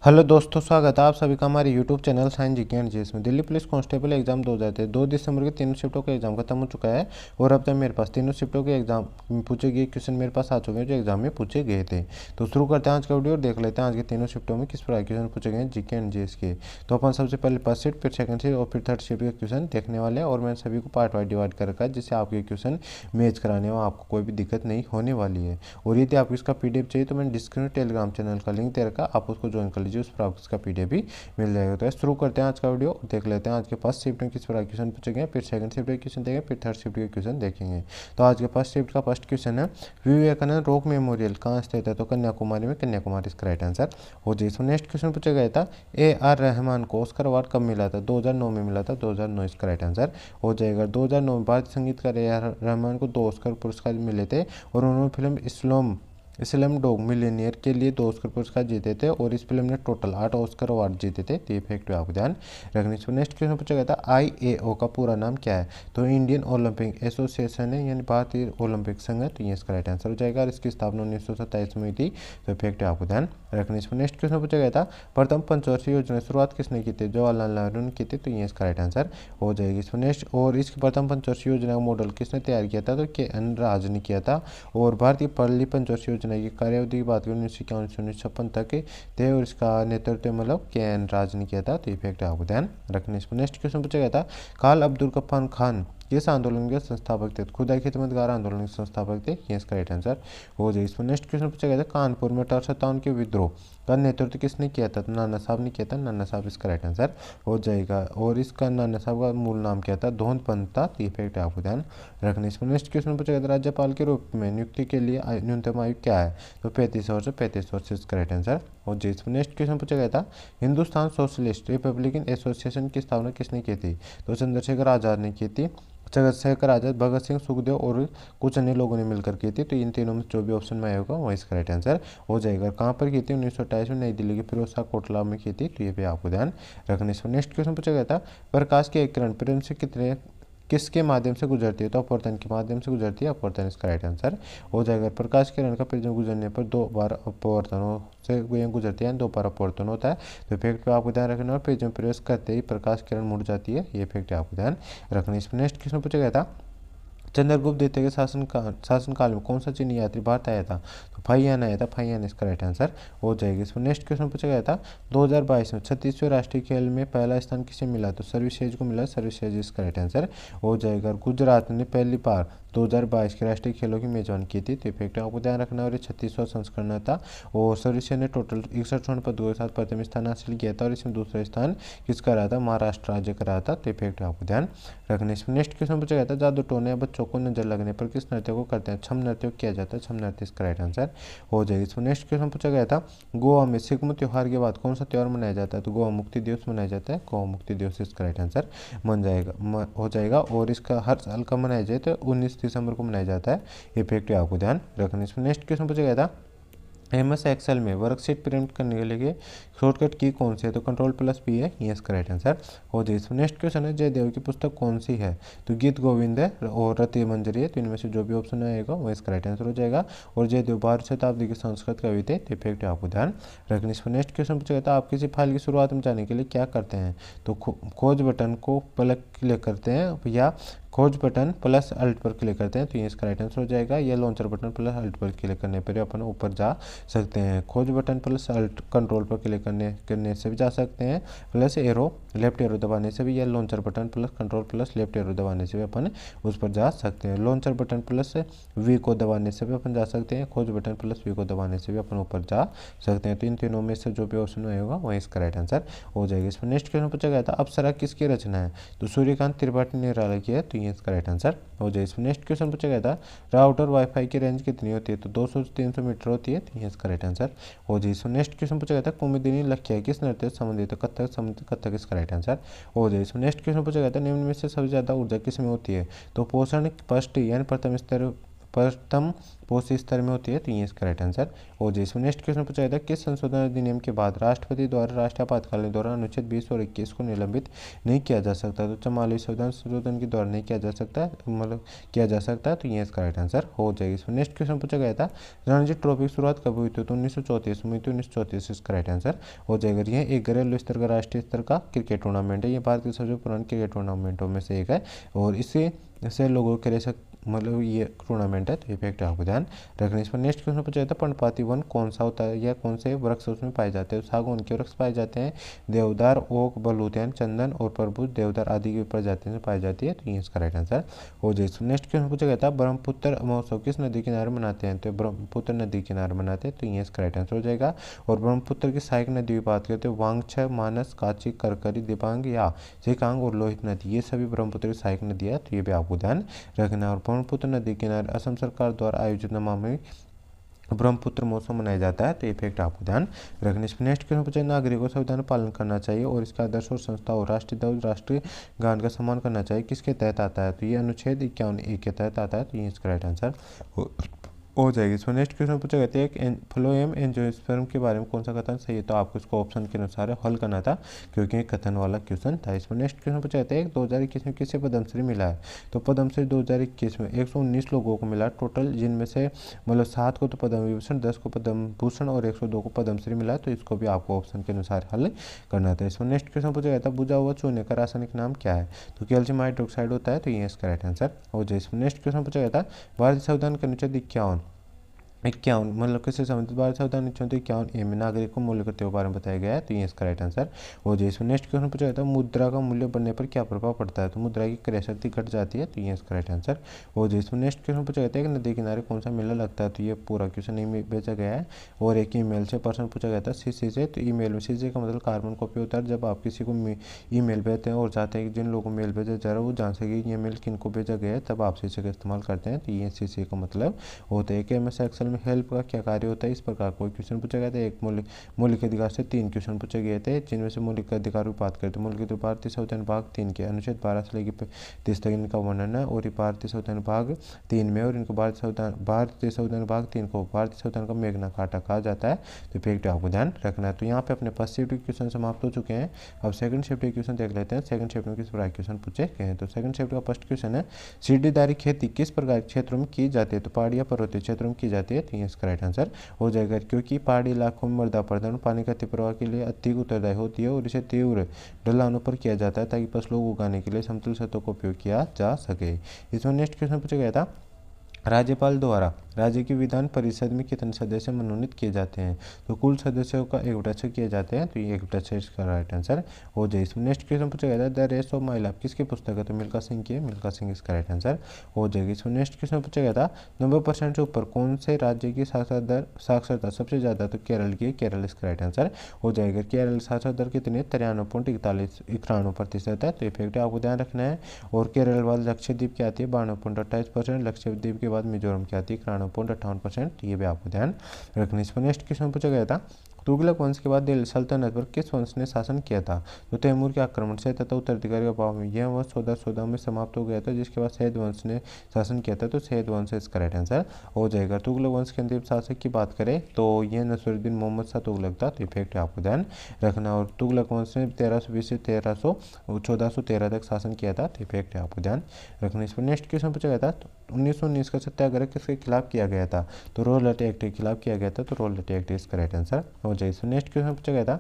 Hello दोस्तों, स्वागत है आप सभी का हमारे YouTube channel science GK and GS में। दिल्ली पुलिस कांस्टेबल एग्जाम 2023 2 दिसंबर के तीनों शिफ्टों का एग्जाम खत्म हो चुका है और अब तक मेरे पास तीनों शिफ्टों के एग्जाम पूछे गए क्वेश्चन मेरे पास आ चुके हैं जो एग्जाम में पूछे गए थे। तो शुरू करते हैं आज का वीडियो और देख लेते हैं आज के तीनों शिफ्टों में किस प्रकार क्वेश्चन पूछे गए हैं जीके एंड जीएस के। तो अपन सबसे पहले फर्स्ट शिफ्ट, फिर सेकंड शिफ्ट और फिर थर्ड शिफ्ट के क्वेश्चन देखने वाले हैं और मैंने सभी को पार्ट वाइज डिवाइड कर रखा है जिससे आपके क्वेश्चन मैच कराने में आपको कोई भी दिक्कत नहीं होने वाली है। और यदि आपको इसका पीडीएफ चाहिए तो मैंने डिस्क्रिप्शन में टेलीग्राम चैनल का लिंक दे रखा, आप उसको ज्वाइन कर लीजिए, उस पर आपको इसका पीडीएफ भी मिल जाएगा। तो शुरू करते हैं आज का वीडियो, देख लेते हैं आज के फर्स्ट शिफ्ट में किस प्रकार क्वेश्चन पूछे गए, फिर सेकंड शिफ्ट के क्वेश्चन देखेंगे, फिर थर्ड शिफ्ट के क्वेश्चन देखेंगे। तो आज के फर्स्ट शिफ्ट का फर्स्ट क्वेश्चन है, विवेकानंद रॉक मेमोरियल कहाँ स्थित है? तो कन्याकुमारी में, कन्याकुमारी इसका राइट आंसर हो जाए। इसमें नेक्स्ट क्वेश्चन पूछा गया था, AR रहमान को ऑस्कर अवार्ड कब मिला था? 2009 में मिला था, 2009 इसका राइट आंसर हो जाएगा। 2009 में भारतीय संगीतकार AR रहमान को 2 ऑस्कर पुरस्कार मिले थे और उन्होंने फिल्म स्लम डॉग मिलियनियर के लिए 2 ऑस्कर पुरस्कार जीते थे और इस फिल्म ने टोटल 8 ऑस्कर अवार्ड जीते थे। तो ये फैक्ट आपको ध्यान रखने से। नेक्स्ट क्वेश्चन पूछा गया था, IAO का पूरा नाम क्या है? तो इंडियन ओलंपिक एसोसिएशन है, यानी भारतीय ओलंपिक संघ है। तो ये इसका राइट आंसर हो जाएगा और इसकी स्थापना 1927 में हुई थी। तो फैक्ट आपको ध्यान रखने से। नेक्स्ट क्वेश्चन पूछा गया था, प्रथम पंचवर्षीय योजना की शुरुआत किसने की थी? जवाहरलाल नेहरू ने की थी। तो ये इसका राइट आंसर हो जाएगी। इसमें नेक्स्ट, और इसकी प्रथम पंचवर्षीय योजना का मॉडल किसने तैयार किया था? तो KN राज ने किया था। और भारतीय पहली पंचवर्षीय योजना की कार्यावधि की बात करें 1951 से 1956 तक थे और इसका नेतृत्व मतलब KN राज ने किया था। तो इफेक्ट आपको ध्यान रखने से। नेक्स्ट क्वेश्चन पूछा गया था, काल अब्दुल गफ्फार खान किस आंदोलन के संस्थापक थे? खुदा खिदमतगार आंदोलन के संस्थापक थे। ये इसका राइट आंसर हो जाए। इसमें नेक्स्ट क्वेश्चन पूछा गया था, कानपुर में 1857 के विद्रोह का नेतृत्व किसने किया था? तो नाना साहब ने किया था। नाना साहब इसका राइट आंसर हो जाएगा। और इसका नाना साहब का मूल नाम क्या था? धोंद पंत था। तो इफेक्ट आपको ध्यान रखने। इसमें नेक्स्ट क्वेश्चन पूछा गया था, राज्यपाल के रूप में नियुक्ति के लिए न्यूनतम आयु क्या है? तो 35 वर्ष, 35 वर्ष इसका राइट आंसर हो जाए। इसमें नेक्स्ट क्वेश्चन पूछा गया था, हिंदुस्तान सोशलिस्ट रिपब्लिकन एसोसिएशन की स्थापना किसने की थी? तो चंद्रशेखर आजाद ने की थी। चंद्रशेखर आजाद, भगत सिंह, सुखदेव और कुछ अन्य लोगों ने मिलकर की थी। तो इन तीनों में जो भी ऑप्शन में आएगा वही इसका राइट आंसर हो जाएगा। कहाँ पर की थी? 1928 में नई दिल्ली के फिरोज शाह कोटला में की थी। तो ये भी आपको ध्यान रखने से। नेक्स्ट क्वेश्चन पूछा गया था, प्रकाश की एक किरण प्रेम से कितने किसके माध्यम से गुजरती है? तो अपवर्तन के माध्यम से गुजरती है। अपवर्तन इसका राइट आंसर हो जाएगा। प्रकाश किरण का प्रिज्म गुजरने पर 2 बार अपवर्तनों से गुजरती है, 2 बार अपवर्तन होता है। तो इफेक्ट पे आपको ध्यान रखना और प्रिज्म प्रवेश करते ही प्रकाश किरण मुड़ जाती है। ये इफेक्ट आपको ध्यान रखना। इसमें नेक्स्ट क्वेश्चन पूछा गया था, चंद्रगुप्त द्वितीय के शासनकाल में कौन सा चीनी यात्री भारत आया था? तो फाहियान आया था। फाहियान इसका राइट आंसर हो जाएगी। इसमें नेक्स्ट क्वेश्चन पूछा गया था, 2022 में 36वें राष्ट्रीय खेल में पहला स्थान किसे मिला? तो सर्विसेज को मिला। सर्विसेज इसका राइट आंसर हो जाएगा। गुजरात ने पहली बार 2022 के राष्ट्रीय खेलों की मेजबानी की थी। तो इफेक्ट आपको ध्यान रखना। और ये 36वां संस्करण था और सर्विसेज ने टोटल 61 स्वर्ण पदकों के साथ प्रथम स्थान हासिल किया था और इसमें दूसरा स्थान किसका रहा था? महाराष्ट्र राज्य का रहा था। तो इफेक्ट आपको ध्यान रखने। इसमें नेक्स्ट क्वेश्चन पूछा गया था, जादू टोने बच्चों को नजर लगने पर किस नृत्य को करते हैं? छम नृत्य को किया जाता है। छम नृत्य इसका राइट आंसर हो जाएगी। इसमें नेक्स्ट क्वेश्चन पूछा गया था, गोवा में सिक्किम त्योहार के बाद कौन सा त्यौहार मनाया जाता है? तो गोवा मुक्ति दिवस मनाया जाता है। गोवा मुक्ति दिवस इसका राइट आंसर हो जाएगा। और इसका हर साल कब मनाया जाए? तो 19 दिसंबर को मनाया जाता है। ये फैक्ट आपको ध्यान रखना। इसमें नेक्स्ट क्वेश्चन पूछा गया था, MS एक्सेल में वर्कशीट प्रिंट करने के लिए शॉर्टकट की कौन सी है? तो Ctrl+P है। ये इसका राइट आंसर हो जाए। इसमें नेक्स्ट क्वेश्चन है, जयदेव की पुस्तक कौन सी है? तो गीत गोविंद है और रति मंजरी है। तो इनमें से जो भी ऑप्शन आएगा वो इसका राइट आंसर हो जाएगा। और जयदेव 12वीं शताब्दी के संस्कृत कवि थे। तो इफेक्ट आपको ध्यान रखने। इसमें नेक्स्ट क्वेश्चन पूछा गया था, आप किसी फाइल की शुरुआत में जाने के लिए क्या करते हैं? तो खोज बटन को क्लिक करते हैं या खोज बटन प्लस अल्ट पर क्लिक करते हैं। तो ये इसका राइट आंसर हो जाएगा। या लॉन्चर बटन प्लस अल्ट पर क्लिक करने पर अपन ऊपर जा सकते हैं। खोज बटन प्लस अल्ट कंट्रोल पर क्लिक करने से भी जा सकते हैं। प्लस एरो लेफ्ट एरो दबाने से भी, या launcher button plus control plus left arrow दबाने से भी अपन उस पर जा सकते हैं। लॉन्चर बटन प्लस वी को दबाने से भी अपन जा सकते हैं। खोज बटन प्लस वी को दबाने से भी अपन ऊपर जा सकते हैं। तो इन तीनों में से जो भी ऑप्शन होगा वही इसका राइट आंसर हो जाएगा। इसमें नेक्स्ट क्वेश्चन पूछा गया था, अप्सरा किसकी रचना है? तो सूर्यकांत त्रिपाठी निराला की है। तो ये इसका राइट आंसर हो जाए। इसमें नेक्स्ट क्वेश्चन पूछा गया था, राउटर वाईफाई की रेंज कितनी होती है? तो 200 से 300 मीटर होती है। तो ये इसका राइट आंसर हो जाए। इसमें नेक्स्ट क्वेश्चन पूछा गया था, कुमुदिनी लख्या किस नृत्य से संबंधित है? कथक इसका राइट आंसर हो जाए। इसमें नेक्स्ट क्वेश्चन पूछा गया था, निम्न में से सबसे ज्यादा ऊर्जा किस में होती है? तो पोषण, पुष्टि यानी प्रथम स्तर प्रथम पोस्ट स्तर में होती है, तो ये इसका राइट आंसर हो जाए। इसमें नेक्स्ट क्वेश्चन पूछा गया था, किस संशोधन अधिनियम के बाद राष्ट्रपति द्वारा राष्ट्रीय आपातकाल के दौरान अनुच्छेद 20 और 21 को निलंबित नहीं किया जा सकता? तो 44 संशोधन के दौरान नहीं किया जा सकता, मतलब किया जा सकता, तो ये इसका राइट आंसर हो जाएगी। इसमें नेक्स्ट क्वेश्चन पूछा गया था, रणजी ट्रॉफी की शुरुआत कब हुई थी? तो 1934 में, तो 1934 इसका राइट आंसर हो जाएगा। यह एक घरेलू स्तर का राष्ट्रीय स्तर का क्रिकेट टूर्नामेंट है, ये भारत के सबसे पुराने क्रिकेट टूर्नामेंटों में से एक है और इससे लोगों के लिए मतलब ये टूर्नामेंट है, तो ये फैक्ट आपको ध्यान रखना। इस पर नेक्स्ट क्वेश्चन पूछा जाता है, पर्णपाती वन कौन सा होता है या कौन से वृक्ष उसमें पाए जाते हैं? सागौन के वृक्ष पाए जाते हैं, देवदार, ओक, बलूतियान, चंदन और परभूज देवदार आदि की प्रजातियों में पाई जाती है, तो ये इसका राइट आंसर हो जाए। नेक्स्ट क्वेश्चन पूछा गया था, ब्रह्मपुत्र महोत्सव किस नदी किनारे मनाते हैं? तो ब्रह्मपुत्र नदी किनारे मनाते हैं, तो ये इसका राइट आंसर हो जाएगा। और ब्रह्मपुत्र की सहायक नदी की बात करते हैं, वांगछ, मानस, काची, करकरी, दिबांग या सिकांग और लोहित नदी, ये सभी ब्रह्मपुत्र की सहायक नदी है, तो ये भी आपको ध्यान रखना। और ब्रह्मपुत्र नदी किनारे असम सरकार द्वारा आयोजित नमामि ब्रह्मपुत्र महोत्सव मनाया जाता है, तो ये फैक्ट आपको ध्यान रखने। इस नेक्स्ट क्वेश्चन पूछा, नागरिकों को संविधान पालन करना चाहिए और इसका आदर्श और संस्था और राष्ट्रीय ध्वज राष्ट्रीय गान का सम्मान करना चाहिए, किसके तहत आता है? तो ये अनुच्छेद 51A के तहत आता है, तो ये इसका राइट आंसर हो जाएगी। इसमें नेक्स्ट क्वेश्चन पूछा गया है, एक फ्लोएम एंजियोस्पर्म के बारे में कौन सा कथन सही है? तो आपको इसको ऑप्शन के अनुसार हल करना था, क्योंकि एक कथन वाला क्वेश्चन था। इसमें नेक्स्ट क्वेश्चन पूछा गया है, 2021 में किसे पद्मश्री मिला है? तो पद्मश्री 2021 में 119 लोगों को मिला टोटल, जिनमें से मतलब 7 को तो पद्म विभूषण, 10 को पद्म भूषण और 102 को पद्मश्री मिला, तो इसको भी आपको ऑप्शन के अनुसार हल करना था। इसमें नेक्स्ट क्वेश्चन पूछा गया था, बुझा हुआ चूने का रासायनिक नाम क्या है? तो कैल्शियम हाइड्रोक्साइड होता है, तो ये इसका राइट आंसर हो जाए। इसमें नेक्स्ट क्वेश्चन पूछा गया था, भारतीय संविधान के अनुच्छेद 51 मतलब किससे संबंधित? भारत संविधान 51A में नागरिक मूल्य करते हुए बारे में बताया गया है, तो ये इसका राइट आंसर हो जाए। इसमें नेक्स्ट क्वेश्चन पूछा जाता है, मुद्रा का मूल्य बढ़ने पर क्या प्रभाव पड़ता है? तो मुद्रा की क्रय शक्ति घट जाती है, तो ये इसका राइट आंसर हो जाए। इसमें नेक्स्ट क्वेश्चन पूछा जाता है कि नदी किनारे कौन सा मेला लगता है? तो ये पूरा क्वेश्चन नहीं भेजा गया है और एक ईमेल से प्रश्न पूछा गया था सीसी से। तो ईमेल में सीसी का मतलब कार्बन कॉपी होता है। जब आप किसी को ईमेल भेजते हैं और चाहते हैं कि जिन लोगों को मेल भेजा जा रहा है वो जान सके ये मेल किन को भेजा गया है, तब आप सीसी का इस्तेमाल करते हैं, तो ये सीसी का मतलब होता है। कि MS एक्सेल में हेल्प का क्या कार्य होता है, इस प्रकार कोई क्वेश्चन पूछा गया था। एक मौलिक अधिकार से 3 क्वेश्चन पूछे गए थे, जिनमें से मौलिक अधिकार की बात करते हैं। मौलिक अधिकार भारतीय संविधान भाग 3 के अनुच्छेद 12 से लेकर 30 तक इनका वर्णन है और ये भारतीय संविधान भाग 3 में, और इनको भारतीय संविधान भाग 3 को भारतीय संविधान का मेघना काटा कहा जाता है, तो फैक्ट आपको ध्यान रखना है। तो यहाँ पे अपने फर्स्ट शिफ्ट के क्वेश्चन समाप्त हो चुके हैं। अब सेकंड शिफ्ट के क्वेश्चन देख लेते हैं। सेकंड शिफ्ट में किस प्रकार क्वेश्चन पूछे गए हैं? तो सेकंड शिफ्ट का फर्स्ट क्वेश्चन है, सीढ़ीदारी खेती किस प्रकार के क्षेत्रों में की जाती है? तो पहाड़ी या पर्वतीय क्षेत्रों में की जाती है, तो ये इसका राइट आंसर हो जाएगा। क्योंकि पहाड़ी इलाकों में मृदा अपरदन पानी का प्रवाह के लिए अधिक उत्तरदायी होती है और इसे तीव्र ढलानों पर किया जाता है ताकि फसलों को उगाने के लिए समतल सतहों का उपयोग किया जा सके। इसमें नेक्स्ट क्वेश्चन पूछा गया था, राज्यपाल द्वारा राज्य की विधान परिषद में कितने सदस्य मनोनीत किए जाते हैं? तो कुल सदस्यों का 1/6 किए जाते हैं, तो ये 1/6 इसका राइट आंसर हो जाए। इसमें नेक्स्ट क्वेश्चन पूछा गया था, the race of my life किसकी पुस्तक है? तो मिल्खा सिंह की है, मिल्खा सिंह इसका राइट आंसर हो जाएगी। इसमें नेक्स्ट क्वेश्चन पूछा गया था, 90% से ऊपर कौन से राज्य की साक्षरता सबसे ज़्यादा? तो केरल की, केरल इसका राइट आंसर हो जाएगा। केरल साक्षरता दर कितनी? 93.41% है, तो ये फैक्ट आपको ध्यान रखना है। और केरल बाद लक्षद्वीप की आती है 92.28%, लक्षद्वीप के बाद मिजोरम की आती है 91.58%, ये भी आपको ध्यान रखना। इस पर नेक्स्ट क्वेश्चन पूछा गया था, तुगलक वंश के बाद दिल्ली सल्तनत पर किस वंश ने शासन किया था? तो तैमूर के आक्रमण से तथा उत्तराधिकारी के अभाव में यह वंश 1414 में समाप्त हो गया था, जिसके बाद सैयद वंश ने शासन किया था, तो सैयद वंश इसका राइट आंसर हो जाएगा। तुगलक वंश के अंतिम शासक की बात करें तो यह नसरुद्दीन मोहम्मद शाह तुगलक था, तो इफेक्ट आपको ध्यान रखना। और तुगलक वंश ने 1320 से 1413 तक शासन किया था, तो इफेक्ट आपको ध्यान रखना। इस पर नेक्स्ट क्वेश्चन पूछा गया था, 1919 का सत्याग्रह किसके खिलाफ किया गया था? तो रॉयल्टी एक्ट के खिलाफ किया गया था, तो रॉयल्टी एक्ट इसका राइट आंसर हो जाए। नेक्स्ट क्वेश्चन पूछा गया था,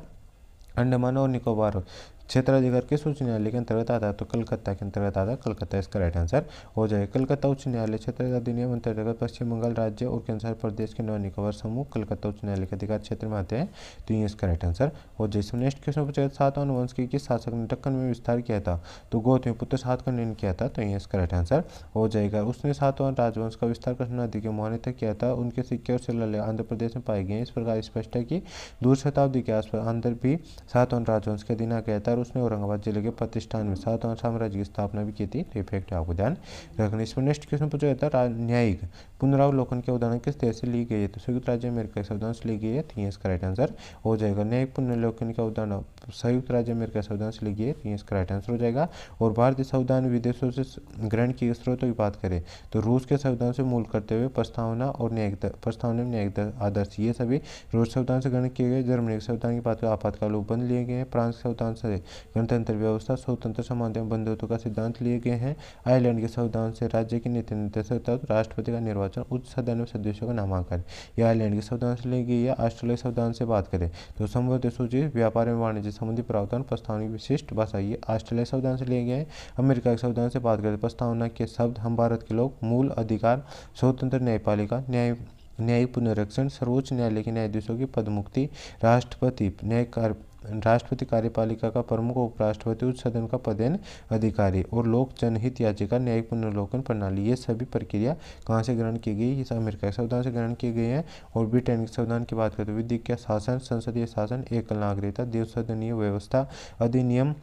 अंडमान और निकोबार क्षेत्राधिकार किस उच्च न्यायालय के अंतर्गत आता है? तो कलकत्ता के अंतर्गत आता है, कलकत्ता इसका राइट आंसर हो जाएगा। कलकत्ता उच्च न्यायालय क्षेत्र अधिनियम अंतर्गत पश्चिम बंगाल राज्य और केंद्र शासित प्रदेश के 9 निकोबार समूह कलकत्ता उच्च न्यायालय के अधिकार क्षेत्र में आते हैं, तो ये इसका राइट आंसर हो जाए। नेक्स्ट क्वेश्चन पूछा गया, सातवाहन वंश के किस शासक ने दक्कन में विस्तार किया था? तो गौतमीपुत्र सातकर्णी ने किया था, तो ये इसका राइट आंसर हो जाएगा। उसने सातवाहन राजवंश का विस्तार कृष्णा नदी के मुहाने तक किया था। उनके सिक्के और शिलालेख आंध्र प्रदेश में पाए गए। इस प्रकार स्पष्ट है कि दूर शताब्दी के आसपास आंध्र भी सातवाहन राजवंश के अधीन आ गया था। उसने औरंगाबाद जिले के प्रतिष्ठान में सातवां साम्राज्य की स्थापना भी की थी। तो इफेक्ट आपको ध्यान रखना। इसमें नेक्स्ट क्वेश्चन पूछा जाता है न्यायिक पुनरावलोकन के उदाहरण किस देश से ली गई है? तो संयुक्त राज्य अमेरिका के संविधान से ली गई है। तो ये इसका राइट आंसर हो जाएगा। न्यायिक पुनरावलोकन का उदाहरण संयुक्त राज्य अमेरिका के संविधान से ली गई है। तो ये इसका राइट आंसर हो जाएगा। और भारतीय संविधान विदेशों से ग्रहण किए स्रोतों की बात करें तो रूस के संविधान से मूल करते हुए प्रस्तावना और न्यायिक आदर्श ये सभी रूस संविधान से ग्रहण किए गए। जर्मनी के संविधान की बात करें आपातकाल उपबंध लिए गए हैं। फ्रांस के संविधान से गणतंत्र व्यवस्था स्वतंत्र समानता एवं बंधुत्व का सिद्धांत लिए गए हैं। आयरलैंड के संविधान से राज्य की नीति निर्देशकता राष्ट्रपति का निर्वाचन उच्च सदन में सदस्यों का नामांकन यह आयरलैंड के संविधान से ली गई है। ऑस्ट्रेलिया संविधान से बात करें तो संबद्ध सूची व्यापार एवं वाणिज्य संबंधी प्रावधान प्रस्तावना की विशिष्ट भाषा ये ऑस्ट्रेलिया संविधान से लिए गए हैं। अमेरिका के संविधान से बात करें प्रस्तावना के शब्द हम भारत के लोग मूल अधिकार स्वतंत्र न्यायपालिका न्यायिक पुनरीक्षण सर्वोच्च न्यायालय के न्यायाधीशों की पदमुक्ति राष्ट्रपति कार्यपालिका का प्रमुख उपराष्ट्रपति उच्च सदन का पदेन अधिकारी और लोक जनहित याचिका न्यायिक पुनर्लोकन प्रणाली ये सभी प्रक्रिया कहाँ से ग्रहण की गई? ये अमेरिका के संविधान से ग्रहण किए गए हैं। और ब्रिटेन के संविधान की बात करें तो विधिक शासन संसदीय शासन एकल नागरिकता द्विसदनीय व्यवस्था अधिनियम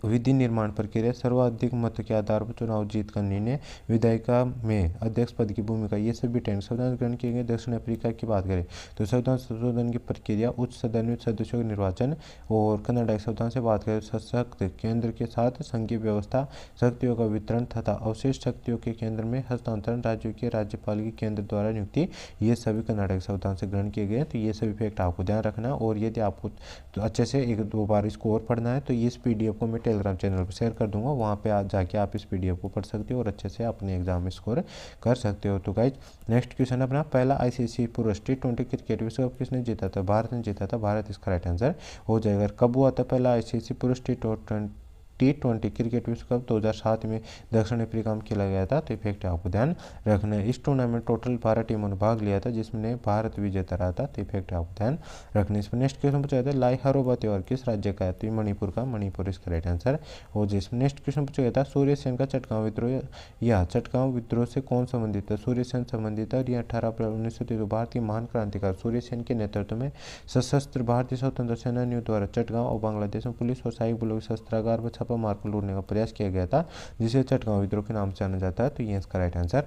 विधि निर्माण प्रक्रिया सर्वाधिक मत के आधार पर चुनाव जीत का निर्णय विधायिका में अध्यक्ष पद की भूमिका ये सभी ब्रिटेन संविधान ग्रहण किए गए। दक्षिण अफ्रीका की बात करें तो संविधान संशोधन की प्रक्रिया उच्च सदन में सदस्यों के निर्वाचन। और कनाडा के संविधान से बात करें सशक्त केंद्र के साथ संघीय व्यवस्था शक्तियों का वितरण तथा अवशिष्ट शक्तियों के केंद्र में हस्तांतरण राज्यों के राज्यपाल के केंद्र द्वारा नियुक्ति ये सभी कनाडा के संविधान से ग्रहण किए गए। तो ये सभी फैक्ट आपको ध्यान रखना। और यदि आपको तो अच्छे से एक दो बार इसको और पढ़ना है तो इस पीडीएफ को मैं टेलीग्राम चैनल पर शेयर कर दूंगा। वहाँ पे आज जाके आप इस पीडीएफ को पढ़ सकते हो और अच्छे से अपने एग्जाम में स्कोर कर सकते हो। तो गाइज नेक्स्ट क्वेश्चन अपना पहला आईसीसी पुरुष T20 क्रिकेट विश्व कप किसने जीता था? भारत ने जीता था। भारत इसका राइट आंसर हो जाएगा। कब हुआ था पहला आईसीसी पुरुष T20 क्रिकेट विश्व कप? 2007 में दक्षिण अफ्रीका में खेला गया था। तो इफेक्ट आपको ध्यान रखना है। इस टूर्नामेंट टोटल 12 टीमों ने भाग लिया था जिसमें भारत विजेता रहा था। तो इफेक्ट आपको ध्यान रखना है। इसमें नेक्स्ट क्वेश्चन पूछा जाता है लाई हरोबा त्योहार किस राज्य का है? तो मणिपुर का। मणिपुर इसका राइट आंसर हो जाए। इसमें नेक्स्ट क्वेश्चन पूछा जाता है सूर्य सेन का चटगांव विद्रोह यह चटगांव विद्रोह से कौन संबंधित है? सूर्य सेन संबंधित है। यह 18 अप्रैल 1933 भारतीय महान क्रांतिकार सूर्य सेन के नेतृत्व में सशस्त्र भारतीय स्वतंत्र सेनानियों द्वारा चटगांव और बांग्लादेश में पुलिस और सहायक बलों के शस्त्रागार पर छापा मारकर लूटने का प्रयास किया गया था जिसे चटगांव विद्रोह के नाम से जाना जाता है। तो ये इसका राइट आंसर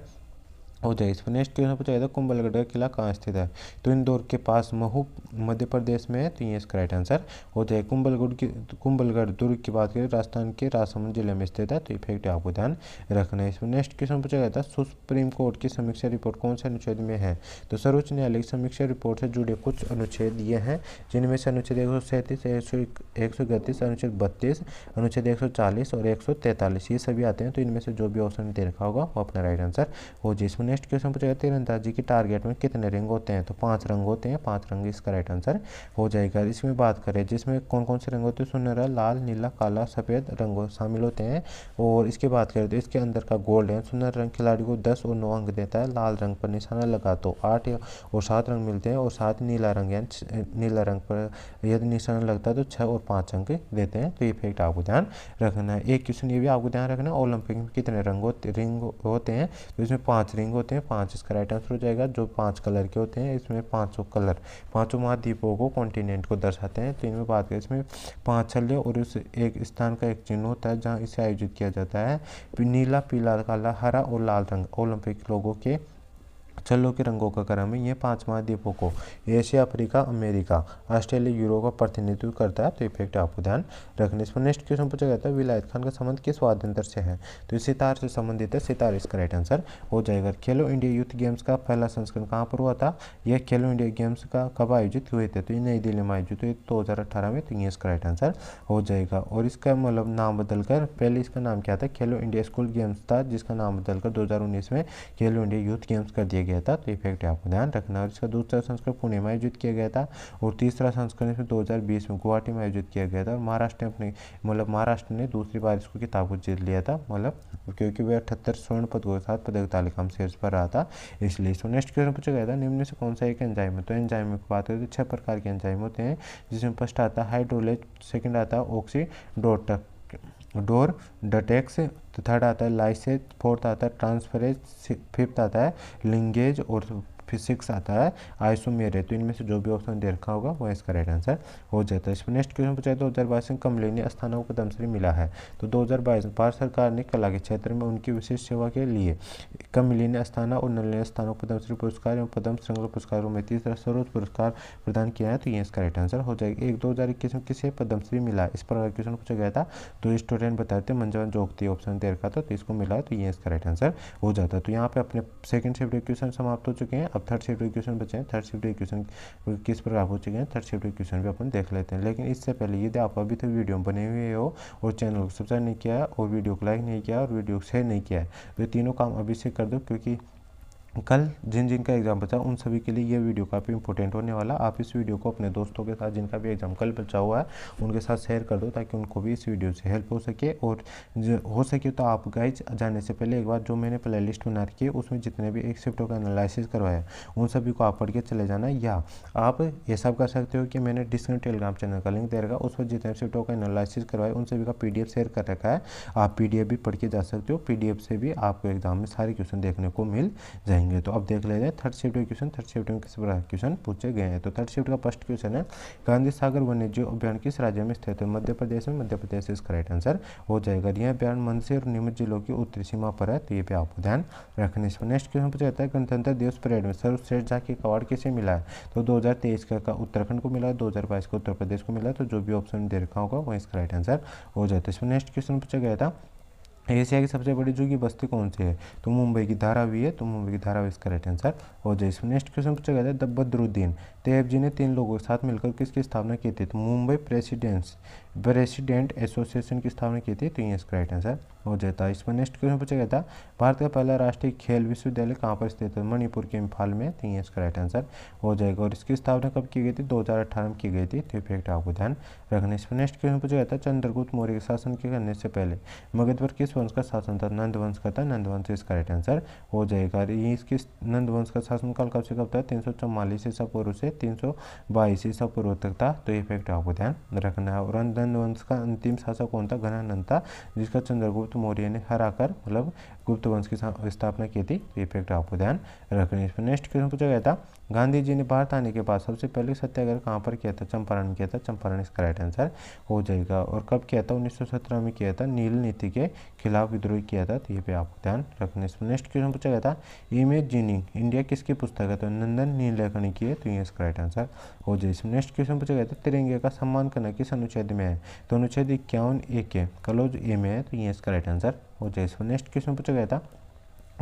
हो जाए। इस पर नेक्स्ट क्वेश्चन पूछा जाता है कुंभलगढ़ का किला कहाँ स्थित है? तो इंदौर के पास महू मध्य प्रदेश में है। तो ये इसका राइट आंसर हो जाए। कुंभलगढ़ दुर्ग की बात करें राजस्थान के राजसमंद जिले में स्थित है। तो इफेक्ट आपको ध्यान रखना है। इसमें नेक्स्ट क्वेश्चन पूछा जाता है सुप्रीम कोर्ट की समीक्षा रिपोर्ट कौन से अनुच्छेद में है? तो सर्वोच्च न्यायालय की समीक्षा रिपोर्ट से जुड़े कुछ अनुच्छेद ये हैं जिनमें से अनुच्छेद 137 131 अनुच्छेद 32 अनुच्छेद 140 और 143 ये सभी आते हैं। तो इनमें से जो भी ऑप्शन दे रखा होगा वो अपना राइट आंसर हो जाए। नेक्स्ट क्वेश्चन पूछा जाता है तीरंदाजी की टारगेट में कितने रंग होते हैं? तो 5 रंग होते हैं। 5 रंग इसका राइट आंसर हो जाएगा। इसमें बात करें जिसमें कौन कौन से रंग होते हैं सुनहरा लाल नीला काला सफ़ेद रंग शामिल होते हैं। और इसके बात करें तो इसके अंदर का गोल्ड है सुनहरा रंग खिलाड़ी को 10 और 9 अंक देता है। लाल रंग पर निशाना लगा तो 8 और 7 रंग मिलते हैं। और साथ नीला रंग नीला रंग पर यदि निशाना लगता है तो 6 और 5 अंक देते हैं। तो इफेक्ट आपको ध्यान रखना है। एक क्वेश्चन ये भी आपको ध्यान रखना है ओलंपिक में कितने रिंग होते हैं? तो इसमें 5 रिंग होते हैं। 5 इसका राइट आंसर हो जाएगा। जो 5 कलर के होते हैं इसमें 5 कलर 5 महाद्वीपों को कॉन्टिनेंट को दर्शाते हैं। तो इनमें बात करें इसमें 5 छल्ले और उस एक स्थान का एक चिन्ह होता है जहां इसे आयोजित किया जाता है। नीला पीला काला हरा और लाल रंग ओलंपिक लोगों के छल्लों के रंगों का क्रम है। ये 5 महाद्वीपों को Asia Africa America Australia Europe का प्रतिनिधित्व करता है। तो इफेक्ट आपको ध्यान रखने। इस पर नेक्स्ट क्वेश्चन पूछा जाता है विलायत खान का संबंध किस वाद्य यंत्र से है? तो सितार से संबंधित है। सितार इसका राइट आंसर हो जाएगा। खेलो इंडिया यूथ गेम्स का पहला संस्करण कहाँ पर हुआ था? यह खेलो इंडिया गेम्स का कब आयोजित हुए थे? तो ये नई दिल्ली में आयोजित हुए 2018 में। तो ये इसका राइट आंसर हो जाएगा। और इसका मतलब नाम बदलकर पहले इसका नाम क्या था? खेलो इंडिया स्कूल गेम्स था जिसका नाम बदलकर 2019 में खेलो इंडिया यूथ गेम्स कर दिया गया था। तो इफेक्ट आपको ध्यान रखना। और इसका दूसरा संस्करण पुणे में आयोजित किया गया था और तीसरा संस्करण इसमें 2020 में गुवाहाटी में आयोजित किया गया था। और महाराष्ट्र ने दूसरी बार इसको खिताब को जीत लिया था क्योंकि वह 78 स्वर्ण पदकों के साथ पदक तालिका में शीर्ष पर रहा था इसलिए। इसको नेक्स्ट क्वेश्चन पूछा गया था निम्न से कौन सा एक एंजाइम है? तो एंजाइम की बात करें तो 6 प्रकार के एंजाइम होते हैं जिसमें फर्स्ट आता है हाइड्रोलेज सेकंड आता है ऑक्सीडोर डटेक्स थर्ड आता है लाइसेज फोर्थ आता है ट्रांसफरेज फिफ्थ आता है लिंगेज और फिजिक्स आता है, आइसोमेर है। तो इनमें से जो भी ऑप्शन दे रखा होगा वो इसका राइट आंसर हो जाता है। इसमें नेक्स्ट क्वेश्चन पूछा है 2022 में कमलिनी अस्थाना को पद्मश्री मिला है। तो 2022 भारत सरकार ने कला के क्षेत्र में उनकी विशेष सेवा के लिए कमलिनी अस्थाना और नलिनी अस्थाना को पद्मश्री पुरस्कार एवं पद्म श्रृंखला पुरस्कारों में तीसरा सर्वोच्च पुरस्कार प्रदान किया है। तो ये इसका राइट आंसर हो जाएगा। 2021 में किसे पद्मश्री मिला, इस प्रकार क्वेश्चन पूछा गया था। तो स्टूडेंट बताते थे मंजवन जोगती ऑप्शन दे रखा था, तो इसको मिला, तो ये इसका राइट आंसर हो जाता है। तो यहाँ पे अपने सेकंड शिफ्ट क्वेश्चन समाप्त हो चुके हैं। अब थर्ड शिफ्ट क्वेश्चन बचे हैं। थर्ड शिफ्ट क्वेश्चन किस प्रकार हो चुके हैं, थर्ड शिफ्ट क्वेश्चन भी अपन देख लेते हैं। लेकिन इससे पहले यदि आप अभी तक वीडियो बने हुए हो और चैनल को सब्सक्राइब नहीं किया है और वीडियो को लाइक नहीं किया और वीडियो को शेयर नहीं किया है, तो ये तीनों काम अभी से कर दो, क्योंकि कल जिन जिन का एग्जाम बचा उन सभी के लिए ये वीडियो काफ़ी इंपॉर्टेंट होने वाला। आप इस वीडियो को अपने दोस्तों के साथ जिनका भी एग्जाम कल बचा हुआ है उनके साथ शेयर कर दो, ताकि उनको भी इस वीडियो से हेल्प हो सके। और हो सके तो आप गाइज जाने से पहले एक बार जो मैंने प्ले लिस्ट बना रखी है उसमें जितने भी एक शिफ्टों का एनालिसिस करवाया उन सभी को आप पढ़ के चले जाना। या आप ये सब कर सकते हो कि मैंने डिस्क्रिप्शन टेलीग्राम चैनल का लिंक दे रखा, उस पर जितने शिफ्टों का एनालिसिस करवाया उन सभी का PDF शेयर कर रखा है। आप PDF भी पढ़ के जा सकते हो। PDF से भी आपको एग्जाम में सारे क्वेश्चन देखने को मिल जाएंगे। तो अब देख लेते हैं third shift question. Third shift में किस प्रकार क्वेश्चन पूछे गए हैं। तो थर्ड शिफ्ट का फर्स्ट क्वेश्चन है, गांधी सागर वन्यजीव अभ्यारण किस राज्य में स्थित है। मध्य प्रदेश में। मध्य प्रदेश इसका राइट आंसर हो जाएगा। यह अभ्यारण मंदसौर और नीमच जिलों की उत्तरी सीमा पर है, तो ये पे आपको ध्यान रखने। इस पर नेक्स्ट क्वेश्चन पूछा जाता है, गणतंत्र दिवस परेड में सर्वश्रेष्ठ झांकी का अवार्ड किसे मिला है। तो 2023 का उत्तराखंड को मिला, 2022 को उत्तर प्रदेश को मिला। तो जो भी ऑप्शन दे रखा होगा वो इसका राइट आंसर हो जाता है। इस पर नेक्स्ट क्वेश्चन पूछा गया था, एशिया की सबसे बड़ी जू की बस्ती कौन सी है। तो मुंबई की धारावी है, तो मुंबई की धारावी इसका राइट आंसर हो जाए। इसमें नेक्स्ट क्वेश्चन पूछा गया था, द बदरुद्दीन तैयब जी ने 3 लोगों के साथ मिलकर किसकी स्थापना की थी। तो मुंबई प्रेसिडेंट एसोसिएशन की स्थापना की थी, तो ये इसका राइट आंसर हो जाता है। इसमें नेक्स्ट क्वेश्चन पूछा गया था, भारत का पहला राष्ट्रीय खेल विश्वविद्यालय कहाँ पर स्थित है। मणिपुर के इम्फाल में, तो ये इसका राइट आंसर हो जाएगा। और इसकी स्थापना कब की गई थी, 2018 में की गई थी, तो फैक्ट आपको ध्यान रखने। इसमें नेक्स्ट क्वेश्चन पूछा गया था, चंद्रगुप्त मौर्य के शासन के करने से पहले मगध पर किस वंश का शासन था। नंद वंश का था, नंद वंश इसका राइट आंसर हो जाएगा। ये इसकी नंद वंश का शासनकाल कब से कब था, 344 ईसा पूर्व से 322 ईसा पूर्व तक था, तो ये फैक्ट आपको ध्यान रखना है। और नंद वंश का अंतिम शासक कौन था, घनानंद था, जिसका चंद्रगुप्त मौर्य ने हराकर मतलब गुप्त वंश की स्थापना की थी, तो ये फैक्ट आपको ध्यान रखना है। इस पर नेक्स्ट क्वेश्चन पूछा गया था, गांधी जी ने भारत आने के बाद सबसे पहले सत्याग्रह कहाँ पर किया था। चंपारण किया था, चंपारण इसका राइट आंसर हो जाएगा। और कब किया था, 1917 में किया था, नील नीति के खिलाफ विद्रोह किया था, तो ये पे आपको ध्यान रखना। इसमें नेक्स्ट क्वेश्चन पूछा गया था, इमेजिनिंग इंडिया किसकी पुस्तक है। तो नंदन नीलेकणी की है, तो ये इसका राइट आंसर हो जाए। इसमें नेक्स्ट क्वेश्चन पूछा गया था, तिरंगे का सम्मान करना किस अनुच्छेद में है। तो अनुच्छेद 51A के क्लोज ए में है, तो ये इसका राइट आंसर हो जाए। इसमें नेक्स्ट क्वेश्चन पूछा गया था,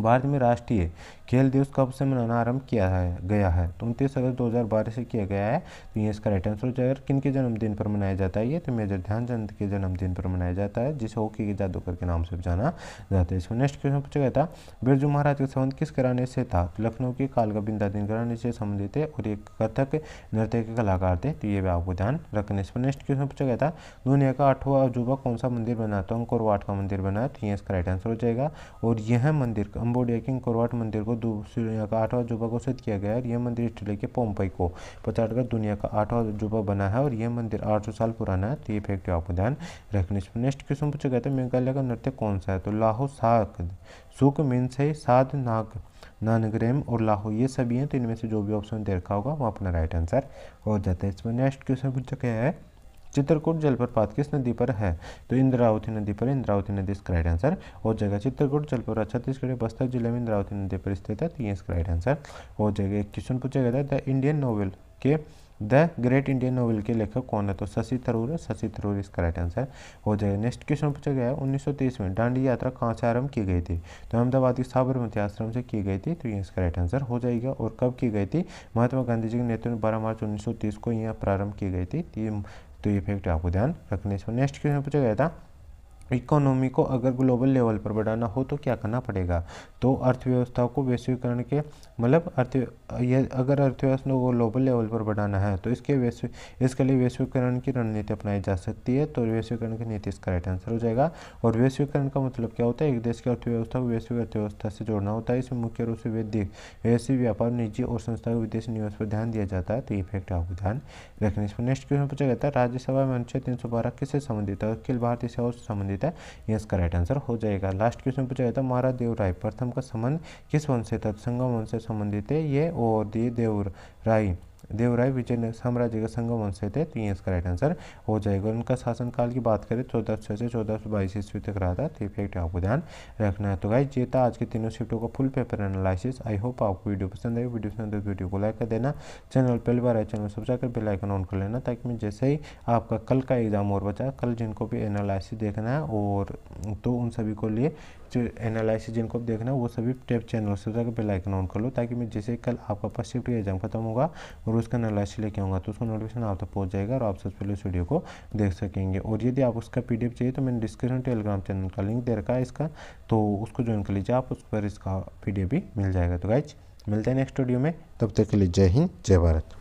भारत में राष्ट्रीय खेल दिवस कब से मनाना आरंभ किया गया है। तो 29 अगस्त 2012 से किया गया है, तो ये इसका राइट आंसर हो जाएगा। किन के जन्मदिन पर मनाया जाता है ये, तो मेजर ध्यानचंद के जन्मदिन पर मनाया जाता है, जिसे हॉकी के जादूगर के नाम से जाना जाता है। इसमें नेक्स्ट क्वेश्चन पूछा गया था, बिरजू महाराज का संबंध किस घराने से था। तो लखनऊ के कालका बिंदादीन घराने से संबंधित थे और एक कथक नृत्य के कलाकार थे, तो ये भी आपको ध्यान रखना। इसमें नेक्स्ट क्वेश्चन पूछा गया था, दुनिया का 8वां अजूबा कौन सा मंदिर बना। तो अंकोर वाट का मंदिर बना है, तो ये इसका राइट आंसर हो जाएगा। और यह मंदिर कंबोडिया के अंकोर वाट मंदिर को दुनिया का 8वां अजूबा घोषित किया गया है। यह मंदिर इटली के पोम्पई को पछाड़कर दुनिया का 8वां अजूबा बना है और यह मंदिर 800 साल पुराना है, तो ये फैक्ट आपको ध्यान रखने। नेक्स्ट क्वेश्चन पूछा गया था, मेघालय का नृत्य कौन सा है। तो लाहो साक सुक मिनसे साध नाग नानग्रेम और लाहो ये सभी हैं, तो इनमें से जो भी ऑप्शन दे रखा होगा वो अपना राइट आंसर हो जाता है। इसमें नेक्स्ट क्वेश्चन पूछा गया है, चित्रकूट जलप्रपात किस नदी पर है। तो इंद्रावती नदी पर, इंद्रावती नदी इसका राइट आंसर हो जाएगा। चित्रकूट जलप्रपात छत्तीसगढ़ बस्तर जिले में इंद्रावती नदी पर स्थित है, तो ये इसका राइट आंसर हो जाएगा। एक क्वेश्चन पूछा गया था, द ग्रेट इंडियन नोवेल के लेखक कौन है। तो शशि थरूर है, शशि थरूर इसका राइट आंसर हो जाएगा। नेक्स्ट क्वेश्चन पूछा गया है, 1923 में दांडी यात्रा कहाँ से आरंभ की गई थी। तो अहमदाबाद के साबरमती आश्रम से की गई थी, तो ये इसका राइट आंसर हो जाएगा। और कब की गई थी, महात्मा गांधी जी के नेतृत्व में 12 मार्च 1930 को यह प्रारंभ की गई थी, तो ये फैक्ट आपको ध्यान रखने। इसमें नेक्स्ट क्वेश्चन पूछा गया था, इकोनॉमी को अगर ग्लोबल लेवल पर बढ़ाना हो तो क्या करना पड़ेगा। तो अर्थव्यवस्था को वैश्वीकरण के मतलब अगर अर्थव्यवस्था को ग्लोबल लेवल पर बढ़ाना है तो इसके लिए वैश्वीकरण की रणनीति अपनाई जा सकती है, तो वैश्वीकरण की नीति इसका राइट आंसर हो जाएगा। और वैश्वीकरण का मतलब क्या होता है, एक देश की अर्थव्यवस्था को वैश्विक अर्थव्यवस्था से जोड़ना होता है। इसमें मुख्य रूप से वैश्विक व्यापार, निजी और संस्था के विदेशी निवेश पर ध्यान दिया जाता है, तो ये फैक्ट आपको ध्यान रखने। इसमें नेक्स्ट क्वेश्चन पूछा गया था, राज्यसभा में अनुच्छेद 312 किससे संबंधित है। अखिल भारतीय सेवा से संबंधित संबंधित है, ये इसका राइट आंसर हो जाएगा। लास्ट क्वेश्चन पूछा गया था महाराज राय प्रथम का संबंध किस वंश से था? संगम वंश से संबंधित है ये, और ये देवराय विजय साम्राज्य का संगम वंश से थे, तो ये इसका राइट आंसर हो जाएगा। उनका शासनकाल की बात करें 1406 से 1422 ईस्वी तक रहा था, तो फैक्ट आपको ध्यान रखना है। तो गाइस ये था आज के तीनों शिफ्टों का full paper analysis. I hope आपको वीडियो पसंद आई। वीडियो पसंद है तो वीडियो को लाइक कर देना, चैनल पहली बार आए चैनल सब्सक्राइब कर बेल आइकन ऑन कर लेना, ताकि मैं जैसे ही आपका कल का एग्जाम और बचा, कल जिनको भी एनालिसिस देखना है और तो उन सभी को लिए जो एनालिसिस जिनको देखना है वो सभी tape channel subscribe bell icon on कर लो, ताकि मैं जैसे कल आपका फर्स्ट शिफ्ट का एग्जाम खत्म होगा और उसका एनालिसिस लेके आऊँगा तो उसका नोटिफिकेशन आप तक पहुँच जाएगा और आप सबसे पहले उस वीडियो को देख सकेंगे। और यदि आप उसका PDF चाहिए तो मैंने डिस्क्रिप्शन टेलीग्राम चैनल का लिंक दे रखा है इसका, तो उसको ज्वाइन कर लीजिए आप, उस पर इसका PDF भी मिल जाएगा। तो गाइज मिलते हैं नेक्स्ट वीडियो में, तब तक के लिए जय हिंद जय भारत।